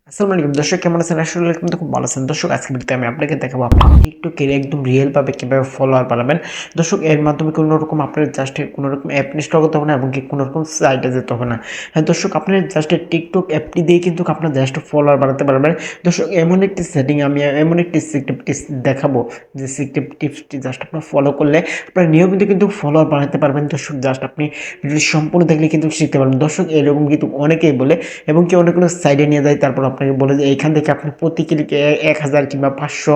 আসসালামু আলাইকুম দর্শক, কেমন আছেন? আসলে কিন্তু খুব ভালো আছেন দর্শক। আজকে ভিডিওতে আমি আপনাকে দেখাবো আপনি টিকটকের একদম রিয়েল ভাবে কিভাবে ফলোয়ার বাড়াবেন। দর্শক, এর মাধ্যমে কোনো রকম আপনার জাস্ট কোনো রকম অ্যাপ ইনস্টল করতে হবে না এবং কি কোনো রকম সাইটে যেতে হবে না। হ্যাঁ দর্শক, আপনার জাস্ট টিকটক অ্যাপটি দিয়ে কিন্তু আপনার জাস্ট ফলোয়ার বাড়াতে পারবেন। দর্শক, এমন একটি সেটিং আমি এমন একটি সিক্রেট টিপস দেখাবো, যে সিক্রেট টিপসটি জাস্ট আপনার ফলো করলে আপনার নিয়মিত কিন্তু ফলোয়ার বাড়াতে পারবেন। দর্শক, জাস্ট আপনি ভিডিওটি সম্পূর্ণ দেখলে কিন্তু শিখতে পারবেন। দর্শক, এরকম কিন্তু অনেকেই বলে এবং কি অনেকগুলো সাইডে নিয়ে যায়, তারপর আপনাকে বলে যে এইখান থেকে আপনি প্রতি ক্লিকে 1000 কিংবা 500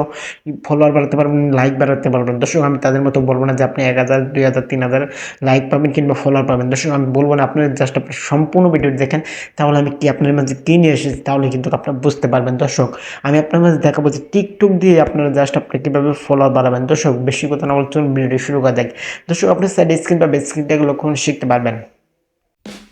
ফলোয়ার বাড়াতে পারবেন, লাইক বাড়াতে পারবেন। দর্শক, আমি তাদের মতো বলবো না যে আপনি 1000 2000 3000 লাইক পাবেন কিংবা ফলোয়ার পাবেন। দর্শক, আমি বলবো না, আপনার জাস্ট আপনি সম্পূর্ণ ভিডিও দেখেন, তাহলে আমি কি আপনার মাঝে কি নিয়ে এসেছি তাহলে কিন্তু আপনারা বুঝতে পারবেন। দর্শক, আমি আপনার মাঝে দেখাবো যে টিকটক দিয়ে আপনারা জাস্ট আপনি কীভাবে ফলোয়ার বাড়াবেন। দর্শক, বেশি কথা না বলে চলুন ভিডিওটি শুরু করা যাক। দর্শক, আপনি সাইড স্ক্রিন বা বেস স্ক্রিনটাকে লক্ষ্য করে শিখতে পারবেন।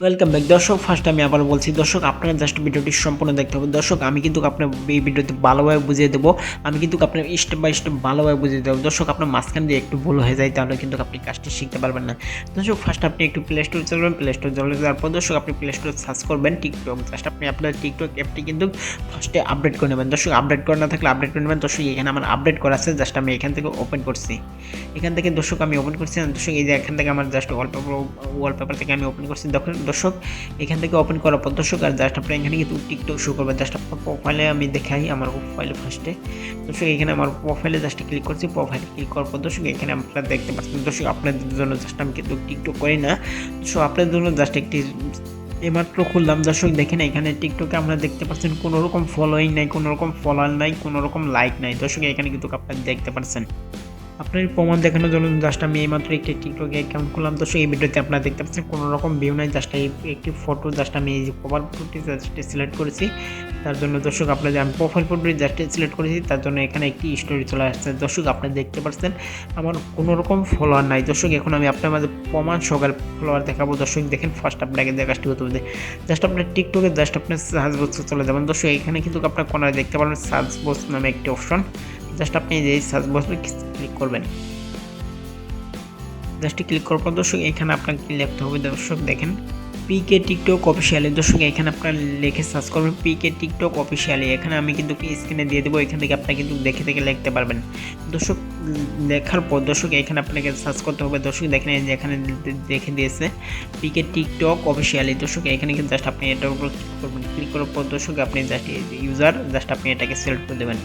ওয়েলকাম ব্যাক দর্শক। ফার্স্ট আমি আবার বলছি দর্শক, আপনারা জাস্ট ভিডিওটি সম্পূর্ণ দেখতে হবে। দর্শক, আমি কিন্তু আপনার এই ভিডিওতে ভালোভাবে বুঝিয়ে দেবো, আমি কিন্তু আপনার স্টেপ বাই স্টেপ ভালোভাবে বুঝিয়ে দেবো। দর্শক, আপনার মাঝখান দিয়ে একটু ভুল হয়ে যায় তাহলে কিন্তু আপনি কাজটি শিখতে পারবেন না। দর্শক, ফার্স্ট আপনি একটু প্লে স্টোর চলবেন, প্লে স্টোর চলে যাওয়ার পর দর্শক আপনি প্লে স্টোরে সার্চ করবেন টিকটক। জাস্ট আপনি আপনার টিকটক অ্যাপটি কিন্তু ফার্স্টে আপডেট করে নেবেন। দর্শক, আপডেট করা না থাকলে আপডেট করে নেবেন। দর্শক, এখানে আমার আপডেট করা আছে, জাস্ট আমি এখান থেকে ওপেন করছি। এখান থেকে দর্শক আমি ওপেন করছি। দর্শক, এই যে এখান থেকে আমার জাস্ট ওয়ালপেপার থেকে আমি ওপেন করছি। দেখুন দর্শক, এখান থেকে ওপেন করার পর দর্শক আর জাস্ট আপনার এখানে কিন্তু টিকটক শো করবে। জাস্ট আপনার প্রোফাইলে আমি দেখাই, আমার প্রোফাইলে ফার্স্টে দর্শক এখানে আমার প্রোফাইলে জাস্ট ক্লিক করছি। প্রোফাইলে ক্লিক করার পর দর্শক এখানে আপনারা দেখতে পাচ্ছেন। দর্শক, আপনাদের জন্য জাস্ট আমি কিন্তু টিকটক করি না, দর্শক আপনাদের জন্য জাস্ট একটি এইমাত্র খুললাম। দর্শক দেখেন, এখানে টিকটকে আপনারা দেখতে পাচ্ছেন কোনো রকম ফলোইং নাই, কোনো রকম ফলোয়ার নাই, কোনো রকম লাইক নাই। দর্শক, এখানে কিন্তু আপনারা দেখতে পাচ্ছেন। আপনার প্রমাণ দেখানোর জন্য জাস্ট আমি এইমাত্র একটি টিকটক অ্যাকাউন্ট খুললাম। তো এই ভিডিওতে আপনারা দেখতে পাচ্ছেন কোনো রকম ভিউ নাই, জাস্ট একটি ফটো, জাস্ট আমি এই যে কভার ফটোটি জাস্ট সিলেক্ট করেছি। তার জন্য দর্শক আপনাদের আমি প্রোফাইল ফটোটি জাস্ট সিলেক্ট করেছি, তার জন্য এখানে একটি স্টোরি চলে আসছে। দর্শক, আপনারা দেখতে পাচ্ছেন আমার কোনো রকম ফলোয়ার নাই। দর্শক, এখন আমি আপনার মাঝে প্রমাণ সহকারে ফলোয়ার দেখাবো। দর্শক দেখেন, ফার্স্ট আপনাকে যে কাজটি হতে হবে, জাস্ট আপনার টিকটকে জাস্ট আপনার সার্চ বক্সে চলে যাবেন। দর্শক, এখানে কিন্তু আপনার কোনায় দেখতে পারবেন সার্চ বক্স নামে একটি অপশন। জাস্ট আপনি এই সার্চ বক্সে ক্লিক করবেন। জাস্ট ক্লিক করার পর দর্শক এখানে আপনাকে লিখতে হবে। দর্শক দেখেন, পিকে টিকটক অফিসিয়ালি। দর্শক, এখানে আপনার লিখে সার্চ করবেন পিকে টিকটক অফিসিয়ালি। এখানে আমি কিন্তু স্ক্রিনে দিয়ে দেবো, এখান থেকে আপনি কিন্তু দেখে দেখে লিখতে পারবেন। দর্শক, লেখার পর দর্শক এখানে আপনাকে সার্চ করতে হবে। দর্শক দেখেন, এই যে এখানে দেখে দিয়েছে পিকে টিকটক অফিসিয়ালি। দর্শক, এখানে কিন্তু জাস্ট আপনি এটার উপর ক্লিক করবেন। ক্লিক করার পর দর্শক আপনি জাস্ট ইউজার, জাস্ট আপনি এটাকে সিলেক্ট করে দেবেন।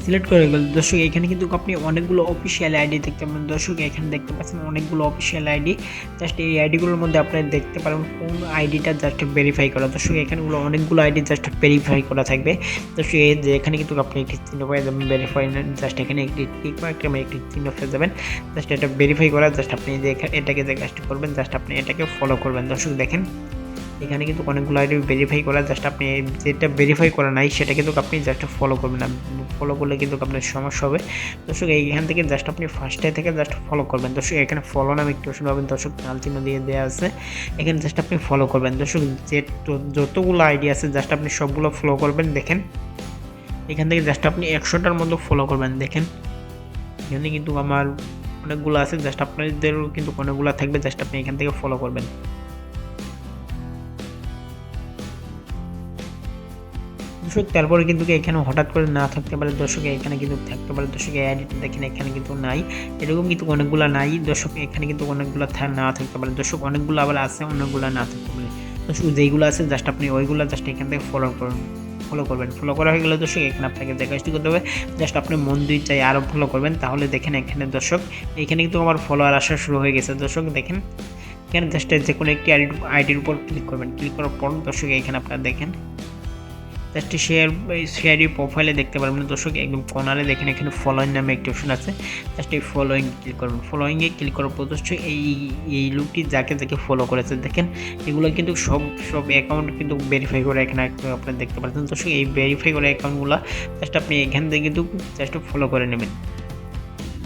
সিলেক্ট করে গেল। দর্শক, এখানে কিন্তু আপনি অনেকগুলো অফিসিয়াল আইডি দেখতে পাবেন। দর্শক, এখানে দেখতে পাচ্ছেন অনেকগুলো অফিসিয়াল আইডি। জাস্ট এই আইডিগুলোর মধ্যে আপনারা দেখতে পারবেন কোন আইডিটা জাস্ট ভেরিফাই করা। দর্শক, এখানেগুলো অনেকগুলো আইডি জাস্ট ভেরিফাই করা থাকবে। দর্শক, এই যে এখানে কিন্তু আপনি একটি চিহ্ন পেয়ে যাবেন ভেরিফাই, জাস্ট এখানে একটি টিক মার্ক একটি চিহ্ন পেয়ে যাবেন। জাস্ট এটা ভেরিফাই করা, জাস্ট আপনি যে এটাকে যে কাজটি করবেন, জাস্ট আপনি এটাকে ফলো করবেন। দর্শক দেখেন, এখানে কিন্তু অনেকগুলো আইডি ভেরিফাই করা, জাস্ট আপনি যেটা ভেরিফাই করা নাই সেটা কিন্তু আপনি জাস্ট ফলো করবেন না। ফলো করলে কিন্তু আপনার সমস্যা হবে। দর্শক, এইখান থেকে জাস্ট আপনি ফার্স্টে থেকে জাস্ট ফলো করবেন। দর্শক, এখানে ফলো নামে একটু অপশন পাবেন। দর্শক, লাল চিহ্ন দিয়ে দেওয়া আছে, এখানে জাস্ট আপনি ফলো করবেন। দর্শক, যে যতগুলো আইডি আছে জাস্ট আপনি সবগুলো ফলো করবেন। দেখেন, এখান থেকে জাস্ট আপনি 100টার মধ্যে ফলো করবেন। দেখেন, এখানে কিন্তু আমার অনেকগুলো আছে, জাস্ট আপনাদেরও কিন্তু অনেকগুলো থাকবে, জাস্ট আপনি এখান থেকে ফলো করবেন। দর্শক, তারপরে কিন্তু এখানে হঠাৎ করে না থাকতে পারে। দর্শক, এখানে কিন্তু থাকতে পারে। দর্শক, এই আইডিটা দেখেন, এখানে কিন্তু নাই, এরকম কিন্তু অনেকগুলো নাই। দর্শক, এখানে কিন্তু অনেকগুলো না থাকতে পারে। দর্শক, অনেকগুলো আবার আছে, অনেকগুলো না থাকতে পারে। দর্শক, যেইগুলো আছে জাস্ট আপনি ওইগুলো জাস্ট এখান থেকে ফলো করবেন। ফলো করা হয়ে গেলে দর্শক এখানে আপনাকে যে কাজটি করতে হবে, জাস্ট আপনি মন দিয়ে চাই আরও ফলো করবেন। তাহলে দেখেন এখানে দর্শক, এখানে কিন্তু আমার ফলোয়ার আসা শুরু হয়ে গেছে। দর্শক দেখেন, এখানে জাস্ট যে কোনো একটি আইডির উপর ক্লিক করবেন। ক্লিক করার পর দর্শক এখানে আপনারা দেখেন জাস্ট শেয়ার প্রোফাইলে দেখতে পারবেন। দর্শক, একদম কর্নারে দেখেন এখানে ফলোইং নামে একটি অপশন আছে, জাস্ট এই ফলোইং ক্লিক করবেন। ফলোইংয়ে ক্লিক করার পর দর্শক এই লোকটি যাকে যাকে ফলো করেছে দেখেন, এগুলো কিন্তু সব অ্যাকাউন্ট কিন্তু ভেরিফাই করে এখানে আপনারা দেখতে পাচ্ছেন। দর্শক, এই ভেরিফাই করা অ্যাকাউন্টগুলো জাস্ট আপনি এখান থেকে কিন্তু জাস্ট ফলো করে নেবেন।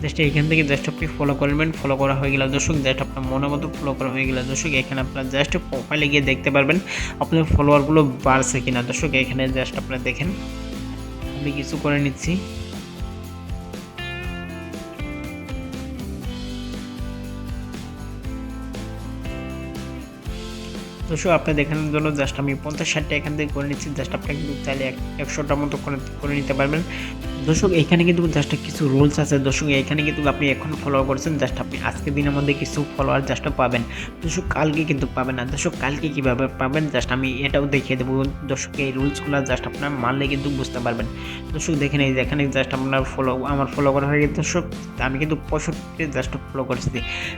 জাস্ট এইখান থেকে জাস্ট আপনি ফলো করবেন। ফলো করা হয়ে গেলে দর্শক, জাস্ট আপনার মনের মতো ফলো করা হয়ে গেলে দর্শক, এখানে আপনার জাস্ট প্রোফাইলে গিয়ে দেখতে পারবেন আপনার ফলোয়ারগুলো বাড়ছে কিনা। দর্শক, এখানে জাস্ট আপনারা দেখেন, আমি কিছু করে নিচ্ছি। দর্শক আপনি দেখানোর জন্য জাস্ট আমি 50-60টা এখান থেকে করে নিচ্ছি। জাস্ট আপনি কিন্তু চাইলে 100টার মতো করে নিতে পারবেন। দর্শক এখানে কিন্তু জাস্ট কিছু রুলস আছে। দর্শক এখানে কিন্তু আপনি এখন ফলো করছেন, জাস্ট আপনি আজকের দিনের মধ্যে কিছু ফলোয়ার জাস্ট পাবেন। দর্শক কালকে কিন্তু পাবেন না। দর্শক কালকে কিভাবে পাবেন জাস্ট আমি এটাও দেখিয়ে দেবো। দর্শক এই রুলসগুলো জাস্ট আপনার মানলে কিন্তু বুঝতে পারবেন। দর্শক দেখেন এই যে এখানে জাস্ট আপনার আমার ফলো করা হয়ে গেছে। দর্শক আমি কিন্তু 65 জাস্ট ফলো করেছি।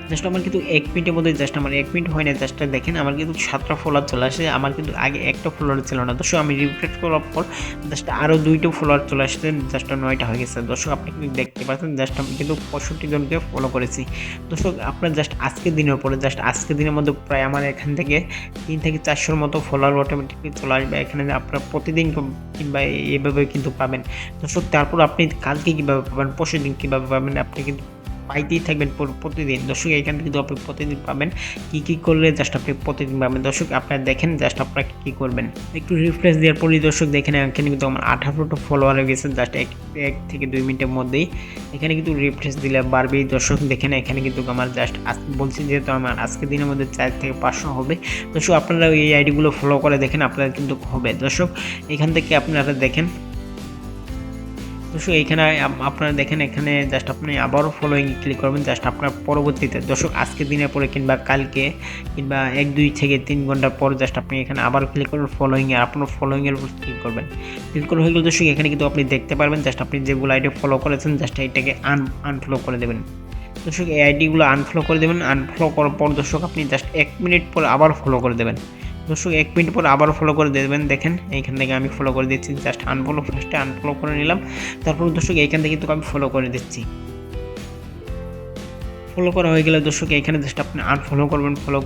জাস্ট আমার কিন্তু 1 মিনিটের মধ্যে জাস্ট আমার 1 মিনিট হয় না, জাস্ট দেখেন আমার কিন্তু 7টা ফলোয়ার চলে আসে। আমার কিন্তু আগে একটা ফলোয়ার ছিল না। দর্শক আমি রিফ্রেশ করার পর জাস্ট আরও 2টা ফলোয়ার চলে আসছে, জাস্ট 9টা হয়ে গেছে। দর্শক আপনি কিন্তু দেখতে পাচ্ছেন জাস্ট আমি কিন্তু 65 জনকে ফলো করেছি। দর্শক আপনার জাস্ট আজকের দিনের পরে জাস্ট আজকের দিনের মধ্যে প্রায় আমার এখান থেকে 3 থেকে 400-র মতো ফলোয়ার অটোমেটিকলি চলে আসবে। এখানে আপনারা প্রতিদিন কিংবা এভাবে কিন্তু পাবেন। দর্শক তারপর আপনি কালকে কীভাবে পাবেন, পরশুদিন কীভাবে পাবেন, আপনি কিন্তু পাইতেই থাকবেন প্রতিদিন। দর্শক এখান থেকে কিন্তু আপনি প্রতিদিন পাবেন। কী করলে জাস্ট আপনি প্রতিদিন পাবেন। দর্শক আপনারা দেখেন জাস্ট আপনারা কী করবেন, একটু রিফ্রেশ দেওয়ার পরই দর্শক দেখেন এখানে কিন্তু আমার 18টা ফলোয়ার হয়ে গেছে জাস্ট 1 থেকে 2 মিনিটের মধ্যেই। এখানে কিন্তু রিফ্রেশ দিলে বাড়বেই। দর্শক দেখেন এখানে কিন্তু আমার জাস্ট বলছি যেহেতু আমার আজকের দিনের মধ্যে 4 থেকে 500 হবে। দর্শক আপনারা এই আইডিগুলো ফলো করে দেখেন, আপনারা কিন্তু হবে। দর্শক এখান থেকে আপনারা দেখেন। দর্শক এইখানে আপনারা দেখেন এখানে জাস্ট আপনি আবারও ফলোইংয়ে ক্লিক করবেন। জাস্ট আপনার পরবর্তীতে দর্শক আজকের দিনের পরে কিংবা কালকে কিংবা 1-2 থেকে 3 ঘন্টা পর জাস্ট আপনি এখানে আবার ক্লিক করবেন ফলোইংয়ে। আপনার ফলোইংয়ের উপর ক্লিক করবেন। ক্লিক করে হয়ে গেলে দর্শক এখানে কিন্তু আপনি দেখতে পারবেন জাস্ট আপনি যেগুলো আইডি ফলো করেছেন জাস্ট এইটাকে আনফলো করে দেবেন। দর্শক এই আইডিগুলো আনফলো করে দেবেন। আনফলো করার পর দর্শক আপনি জাস্ট 1 মিনিট পর আবার ফলো করে দেবেন। দর্শক 1 মিনিট পর আবার ফলো করে দেবেন। দেখেন এইখান থেকে আমি ফলো করে দিচ্ছি, জাস্ট ফার্স্টে আনফলো করে নিলাম। তারপর দর্শক এইখান থেকে কিন্তু আমি ফলো করে দিচ্ছি। ফলো করা হয়ে গেলে দর্শক এখানে জাস্ট আপনি আনফলো করবেন, ফলো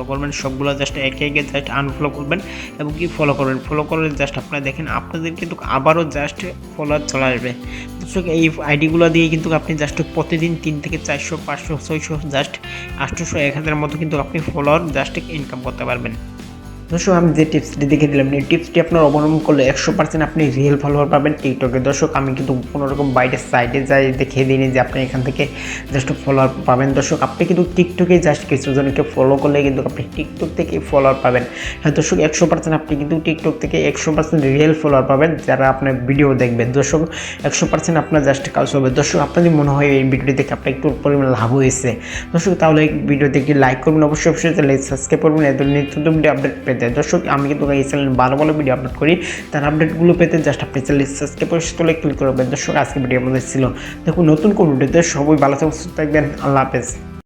করবেন সবগুলো জাস্ট একে জাস্ট আনফলো করবেন এবং কি ফলো করলে জাস্ট আপনারা দেখেন আপনাদের কিন্তু আবারও জাস্ট ফলোয়ার চলে আসবে। দর্শক এই আইডিগুলো দিয়ে কিন্তু আপনি জাস্ট প্রতিদিন 3 থেকে 400, 500, 600, জাস্ট 800, 1000-এর মতো কিন্তু আপনি ফলোয়ার জাস্ট ইনকাম করতে পারবেন। দর্শক আমি যে টিপসটি দেখে দিলাম, এই টিপসটি আপনার অবলম্বন করলে 100% আপনি রিয়েল ফলোয়ার পাবেন টিকটকে। দর্শক আমি কিন্তু কোনোরকম বাইরের সাইডে যাই দেখিয়ে দিইনি যে আপনি এখান থেকে জাস্ট ফলোয়ার পাবেন। দর্শক আপনি কিন্তু টিকটকে জাস্ট কিছু জনকে ফলো করলে কিন্তু আপনি টিকটক থেকে ফলোয়ার পাবেন। হ্যাঁ দর্শক 100% আপনি কিন্তু টিকটক থেকে 100% রিয়েল ফলোয়ার পাবেন যারা আপনার ভিডিও দেখবেন। দর্শক 100% আপনার জাস্ট কাজ হবে। দর্শক আপনাদের মনে হয় এই ভিডিওটি দেখে আপনার একটু পরিমাণ লাভ হয়েছে দর্শক, তাহলে এই ভিডিওতে কি লাইক করবেন, অবশ্যই চ্যানেল সাবস্ক্রাইব করবেন এত নিত্য ভিডিও আপডেট পেতে। দর্শক আমি কিন্তু এই চ্যানেলে ভালো ভিডিও আপলোড করি, তার আপডেটগুলো পেতে জাস্ট আপনি চ্যানেল সাবস্ক্রাইব করে ক্লিক করবেন। দর্শক আজকে ভিডিও আমাদের ছিল। দেখুন নতুন কোন ভিডিওতে সবাই ভালো থাকবেন, সুস্থ থাকবেন। আল্লাহ হাফেজ।